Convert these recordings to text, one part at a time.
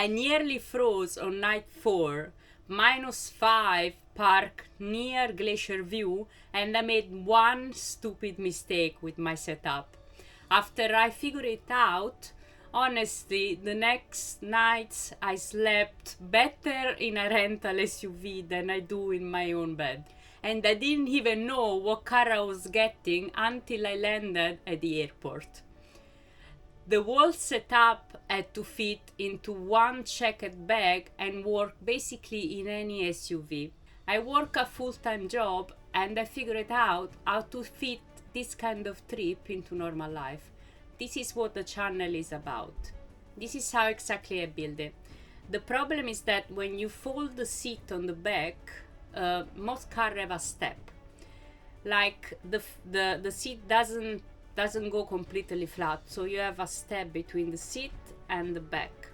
I nearly froze on night 4, -5, park near Glacier View, and I made one stupid mistake with my setup. After I figured it out, honestly, the next nights I slept better in a rental SUV than I do in my own bed. And I didn't even know what car I was getting until I landed at the airport. The whole setup had to fit into one checked bag and work basically in any SUV. I work a full-time job and I figured out how to fit this kind of trip into normal life. This is what the channel is about. This is how exactly I build it. The problem is that when you fold the seat on the back, most cars have a step. Like the seat doesn't go completely flat, so you have a step between the seat and the back.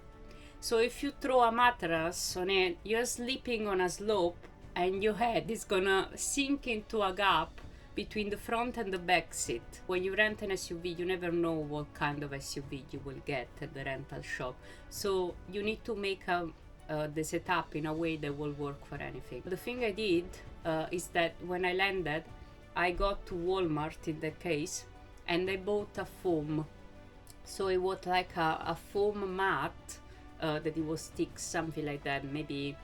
So if you throw a mattress on it, you're sleeping on a slope and your head is gonna sink into a gap between the front and the back seat. When you rent an SUV, you never know what kind of SUV you will get at the rental shop. So you need to make the setup in a way that will work for anything. The thing I did is that when I landed, I got to Walmart in that case, and I bought a foam. So it was like a foam mat that it was thick, something like that, maybe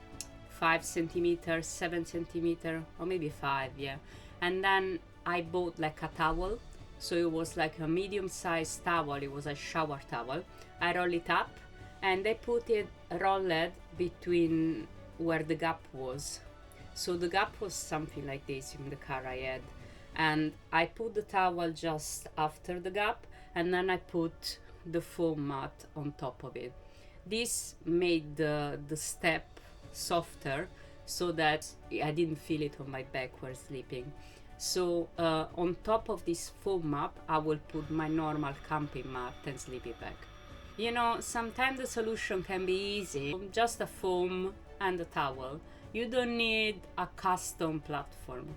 5 centimeters, 7 centimeters, or maybe 5, yeah. And then I bought like a towel. So it was like a medium-sized towel. It was a shower towel. I roll it up and I put it rolled between where the gap was. So the gap was something like this in the car I had. And I put the towel just after the gap, and then I put the foam mat on top of it. This made the step softer so that I didn't feel it on my back while sleeping. So on top of this foam mat, I will put my normal camping mat and sleeping bag. You know, sometimes the solution can be easy. Just a foam and a towel. You don't need a custom platform.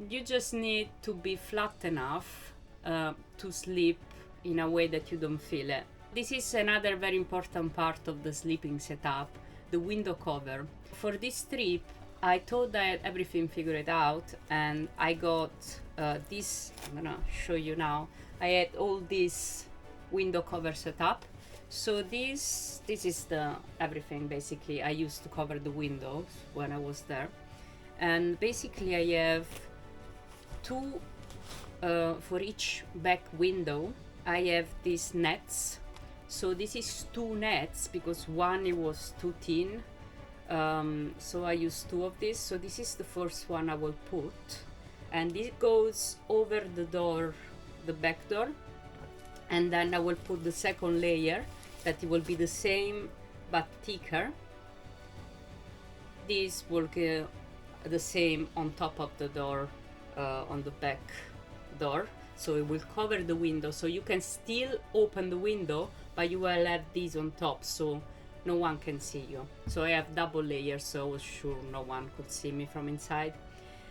You just need to be flat enough to sleep in a way that you don't feel it. This is another very important part of the sleeping setup, the window cover. For this trip, I thought I had everything figured out, and I got this. I'm gonna show you now. I had all this window cover set up. So this is the everything basically I used to cover the windows when I was there. And basically I have two for each back window. I have these nets. So this is 2 nets because one it was too thin. So I used 2 of these. So this is the first one I will put, and this goes over the door, the back door, and then I will put the second layer that it will be the same but thicker. This will go the same on top of the door, on the back door, so it will cover the window, so you can still open the window, but you will have these on top so no one can see you. So I have double layers, so I was sure no one could see me from inside.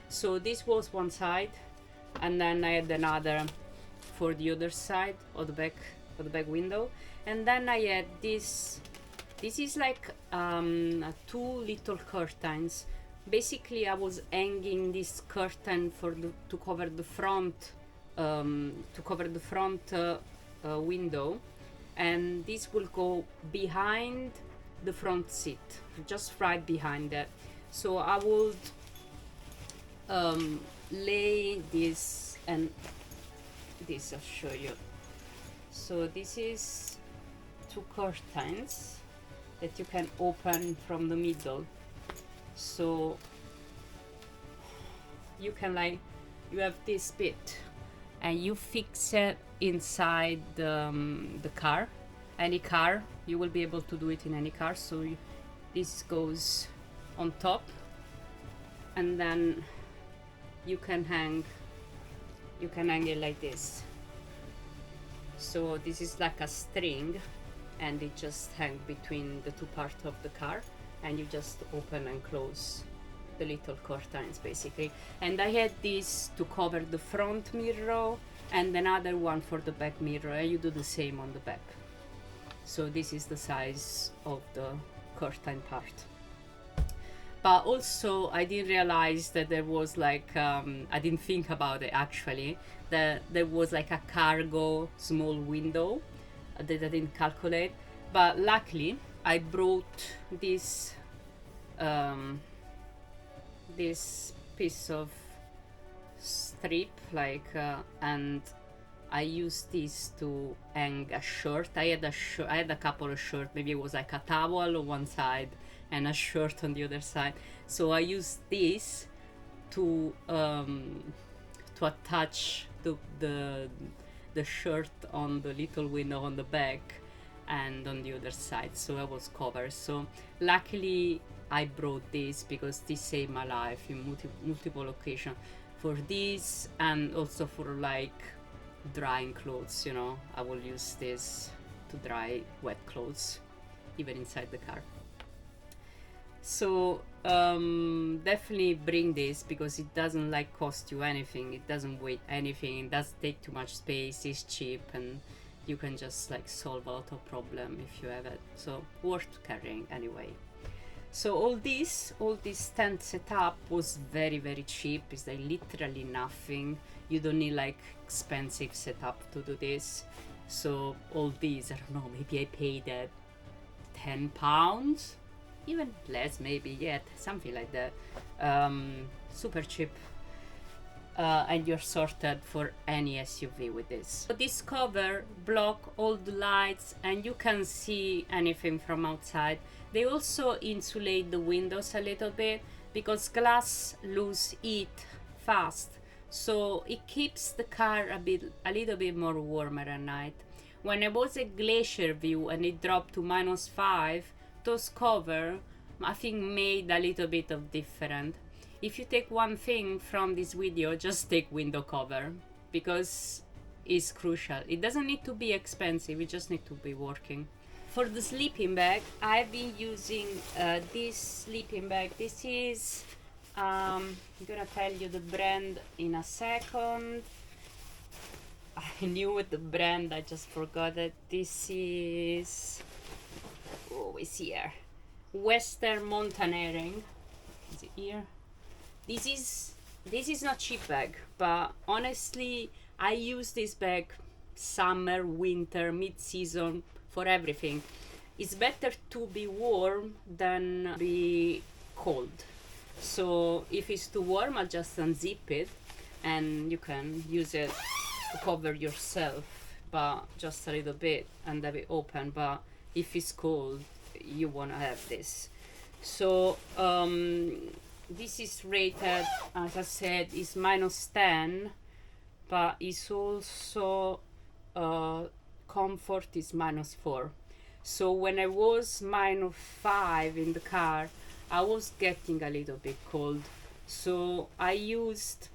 So this was one side, and then I had another for the other side of the back window, and then I had this is like 2 little curtains. Basically I was hanging this curtain to cover the front window, and this will go behind the front seat, just right behind it. So I would lay this, and this I'll show you. So this is 2 curtains that you can open from the middle. So you can you have this bit and you fix it inside the car, any car. You will be able to do it in any car. So this goes on top, and then you can hang it like this. So this is like a string, and it just hangs between the 2 parts of the car, and you just open and close the little curtains basically. And I had this to cover the front mirror and another one for the back mirror, and you do the same on the back. So this is the size of the curtain part. But also I didn't realize that there was like, I didn't think about it actually, that there was like a cargo small window that I didn't calculate. But luckily I brought this this piece of strip, like, and I used this to hang a shirt. I had a couple of shirts. Maybe it was like a towel on one side and a shirt on the other side. So I used this to attach the shirt on the little window on the back and on the other side, so I was covered. So luckily I brought this because this saved my life in multiple occasions, for this and also for like drying clothes. You know, I will use this to dry wet clothes even inside the car. So definitely bring this, because it doesn't like cost you anything, it doesn't weigh anything, it doesn't take too much space, it's cheap, and you can just like solve a lot of problem if you have it. So worth carrying anyway. So all this tent setup was very cheap. It's like literally nothing. You don't need like expensive setup to do this. So all these, I don't know, maybe I paid £10, even less maybe, yeah, something like that. Super cheap. And you're sorted for any SUV with this. So this cover block all the lights and you can see anything from outside. They also insulate the windows a little bit, because glass lose heat fast, so it keeps the car a little bit more warmer at night. When I was at Glacier View and it dropped to -5, those cover I think made a little bit of difference. If you take one thing from this video, just take window cover, because it's crucial. It doesn't need to be expensive, it just need to be working. For the sleeping bag, I've been using this sleeping bag. This is, I'm gonna tell you the brand in a second. I knew the brand, I just forgot it. This is, oh, it's here. Western Mountaineering. Is it here? This is not cheap bag, but honestly I use this bag summer, winter, mid-season, for everything. It's better to be warm than be cold. So if it's too warm, I'll just unzip it and you can use it to cover yourself, but just a little bit, and have it open. But if it's cold, you want to have this. So this is rated, as I said, is -10, but it's also comfort is -4. So when I was -5 in the car, I was getting a little bit cold. So I used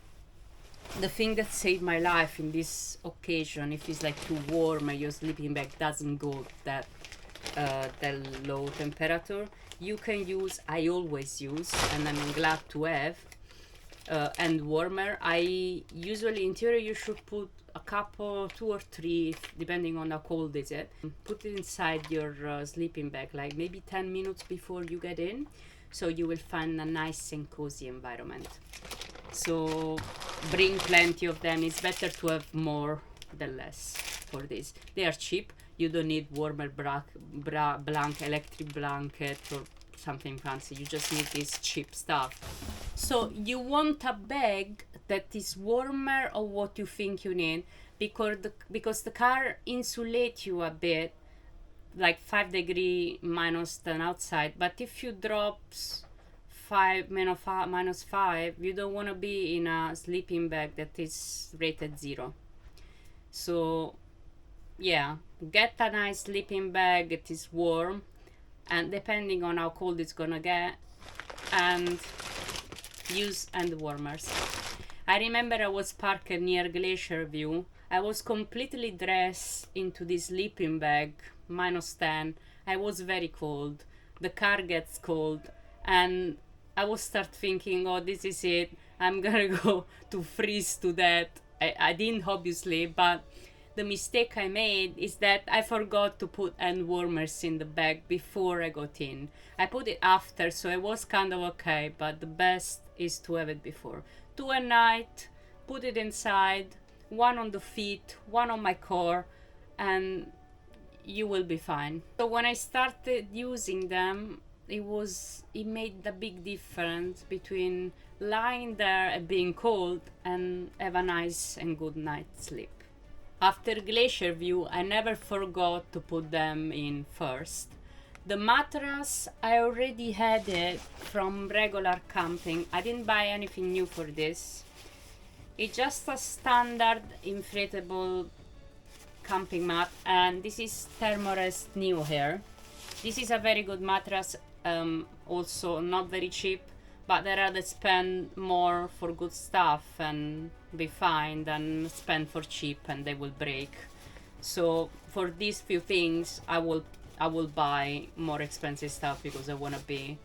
the thing that saved my life in this occasion. If it's like too warm and your sleeping bag doesn't go that low temperature, you can use, I always use, and I'm glad to have, and warmer. I usually, in theory, you should put a couple, 2 or 3, depending on how cold is it. Put it inside your sleeping bag, like maybe 10 minutes before you get in, so you will find a nice and cozy environment. So bring plenty of them. It's better to have more than less for this. They are cheap. You don't need warmer electric blanket or something fancy. You just need this cheap stuff. So you want a bag that is warmer of what you think you need, because the car insulates you a bit, like 5 degrees minus than outside. But if you drop -5, you don't want to be in a sleeping bag that is rated 0. So yeah, get a nice sleeping bag that is warm, and depending on how cold it's gonna get, and use hand warmers. I remember I was parked near Glacier View. I was completely dressed into this sleeping bag, -10. I was very cold. The car gets cold, and I was start thinking, oh, this is it. I'm gonna go to freeze to death. I didn't, obviously, but the mistake I made is that I forgot to put hand warmers in the bag before I got in. I put it after, so it was kind of okay, but the best is to have it before. 2 at night, put it inside, 1 on the feet, 1 on my core, and you will be fine. So when I started using them, it made a big difference between lying there and being cold and have a nice and good night's sleep. After Glacier View, I never forgot to put them in first. The mattress, I already had it from regular camping. I didn't buy anything new for this. It's just a standard inflatable camping mat, and this is Thermarest Neo here. This is a very good mattress, also not very cheap, but I'd rather spend more for good stuff and be fine than spend for cheap and they will break. So for these few things, I will buy more expensive stuff because I want to be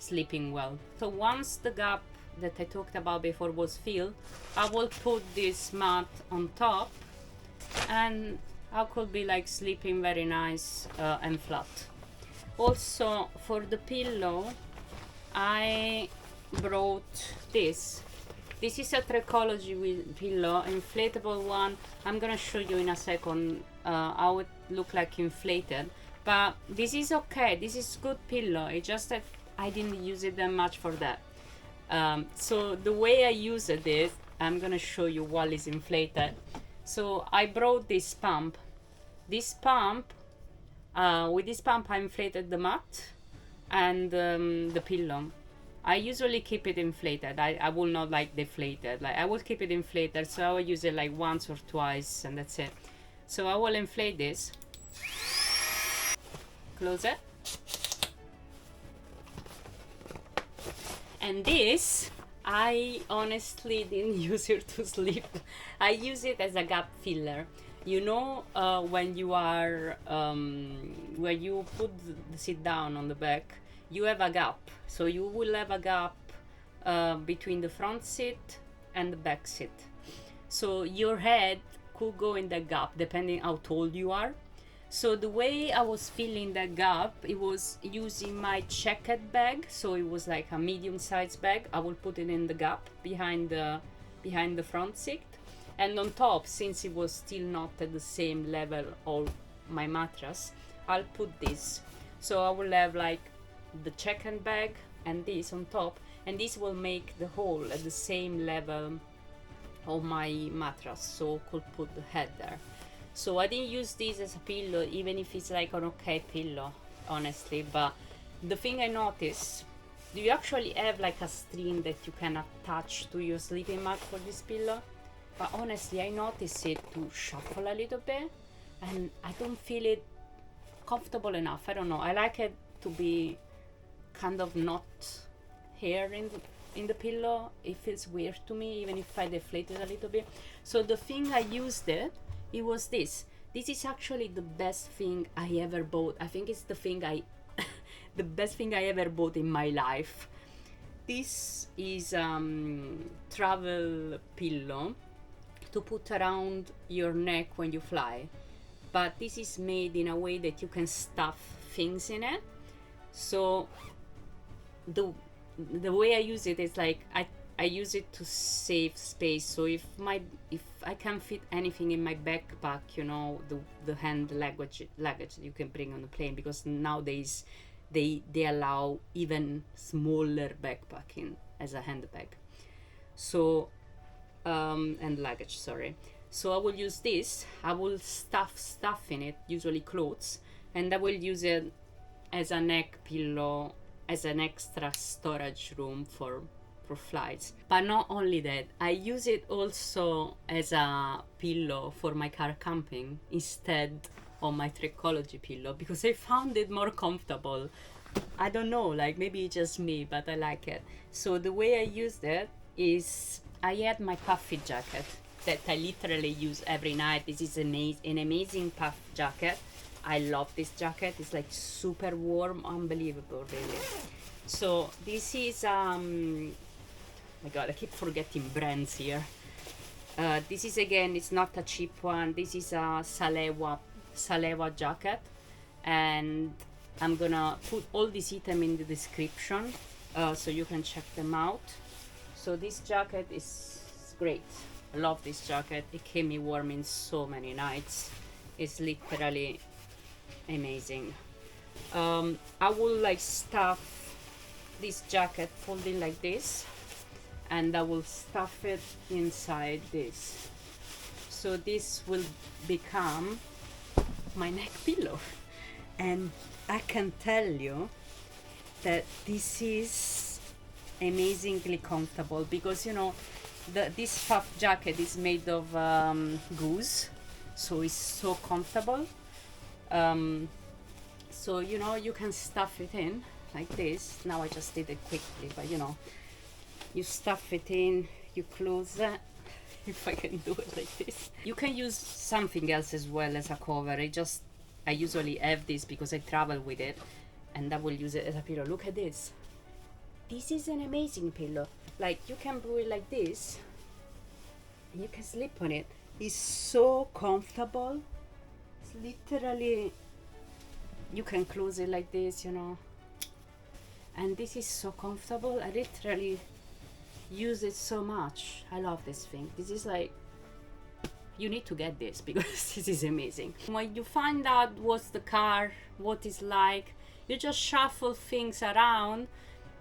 sleeping well. So once the gap that I talked about before was filled, I will put this mat on top, and I could be like sleeping very nice and flat. Also for the pillow, I brought this. This is a Trecology pillow, inflatable one. I'm gonna show you in a second how it look like inflated, but this is okay. This is good pillow. It's just that I didn't use it that much for that. So the way I use it is, I'm gonna show you while it's inflated. So I brought this pump. This pump, with this pump I inflated the mat and the pillow. I usually keep it inflated. I will not like deflate it. Like I will keep it inflated, so I will use it like once or twice and that's it. So I will inflate this. Close it. And this, I honestly didn't use it to sleep. I use it as a gap filler. You know, when you are, when you put the sit down on the back, you have a gap. So you will have a gap between the front seat and the back seat. So your head could go in that gap depending how tall you are. So the way I was filling that gap, it was using my checked bag. So it was like a medium-sized bag. I will put it in the gap behind the front seat. And on top, since it was still not at the same level of my mattress, I'll put this. So I will have like the check-in bag and this on top, and this will make the hole at the same level of my mattress, so I could put the head there. So I didn't use this as a pillow, even if it's like an okay pillow, honestly. But the thing I noticed, do you actually have like a string that you can attach to your sleeping mat for this pillow? But honestly, I noticed it to shuffle a little bit, and I don't feel it comfortable enough. I don't know. I like it to be kind of not here in the pillow. It feels weird to me, even if I deflate it a little bit. So the thing I used it was this. This is actually the best thing I ever bought. I think it's the thing the best thing I ever bought in my life. This is travel pillow to put around your neck when you fly, but this is made in a way that you can stuff things in it. So the way I use it is like I use it to save space. So if I can fit anything in my backpack, you know, the hand luggage you can bring on the plane, because nowadays they allow even smaller backpacking as a handbag. So and luggage, sorry. So I will use this. I will stuff stuff in it, usually clothes, and I will use it as a neck pillow, as an extra storage room for flights. But not only that, I use it also as a pillow for my car camping instead of my Trecology pillow, because I found it more comfortable. I don't know, like maybe it's just me, but I like it. So the way I used it is I had my puffy jacket that I literally use every night. This is an amazing puff jacket. I love this jacket. It's like super warm, unbelievable, really. So this is my god, I keep forgetting brands here. This is, again, it's not a cheap one. This is a Salewa jacket, and I'm gonna put all these items in the description so you can check them out. So this jacket is great. I love this jacket. It kept me warm in so many nights. It's literally amazing. I will like stuff this jacket folding like this, and I will stuff it inside this. So this will become my neck pillow. And I can tell you that this is amazingly comfortable, because, you know, this puff jacket is made of gauze, so it's so comfortable. So, you know, you can stuff it in like this. Now I just did it quickly, but you know, you stuff it in, you close it. If I can do it like this. You can use something else as well as a cover. I usually have this because I travel with it, and I will use it as a pillow. Look at this. This is an amazing pillow. Like, you can do it like this, and you can sleep on it. It's so comfortable. It's literally, you can close it like this, you know. And this is so comfortable. I literally use it so much. I love this thing. This is like, you need to get this because this is amazing. When you find out what's the car, what it's like, you just shuffle things around,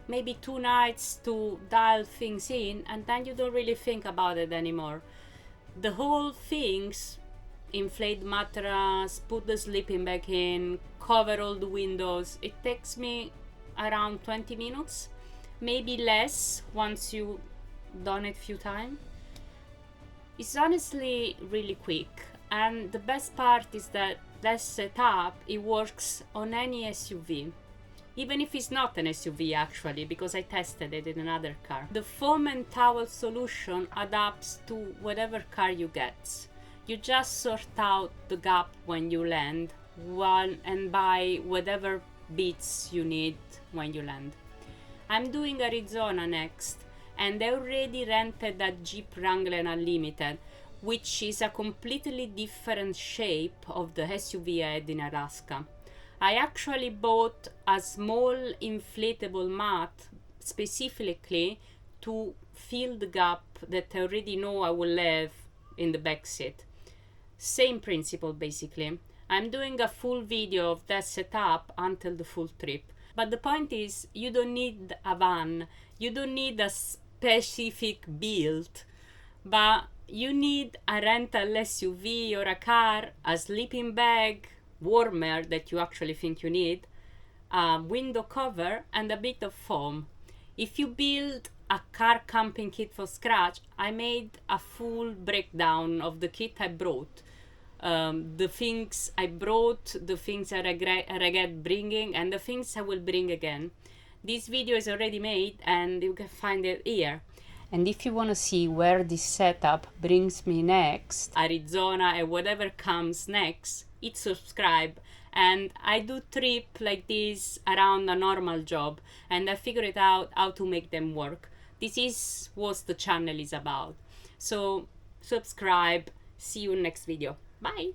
maybe 2 nights to dial things in, and then you don't really think about it anymore. The whole things, inflate mattress, put the sleeping bag in, cover all the windows, it takes me around 20 minutes, maybe less once you done it few times. It's honestly really quick, and the best part is that setup, it works on any SUV, even if it's not an SUV actually, because I tested it in another car. The foam and towel solution adapts to whatever car you get. You just sort out the gap when you land and buy whatever bits you need when you land. I'm doing Arizona next, and I already rented a Jeep Wrangler Unlimited, which is a completely different shape of the SUV I had in Alaska. I actually bought a small inflatable mat specifically to fill the gap that I already know I will have in the back seat. Same principle basically. I'm doing a full video of that setup until the full trip. But the point is, you don't need a van, you don't need a specific build, but you need a rental SUV or a car, a sleeping bag, warmer that you actually think you need, a window cover, and a bit of foam. If you build a car camping kit from scratch, I made a full breakdown of the kit I brought. The things I brought, the things I regret bringing, and the things I will bring again. This video is already made, and you can find it here. And if you want to see where this setup brings me next, Arizona and whatever comes next, hit subscribe. And I do trip like this around a normal job, and I figure it out how to make them work. This is what the channel is about. So subscribe. See you next video. Bye.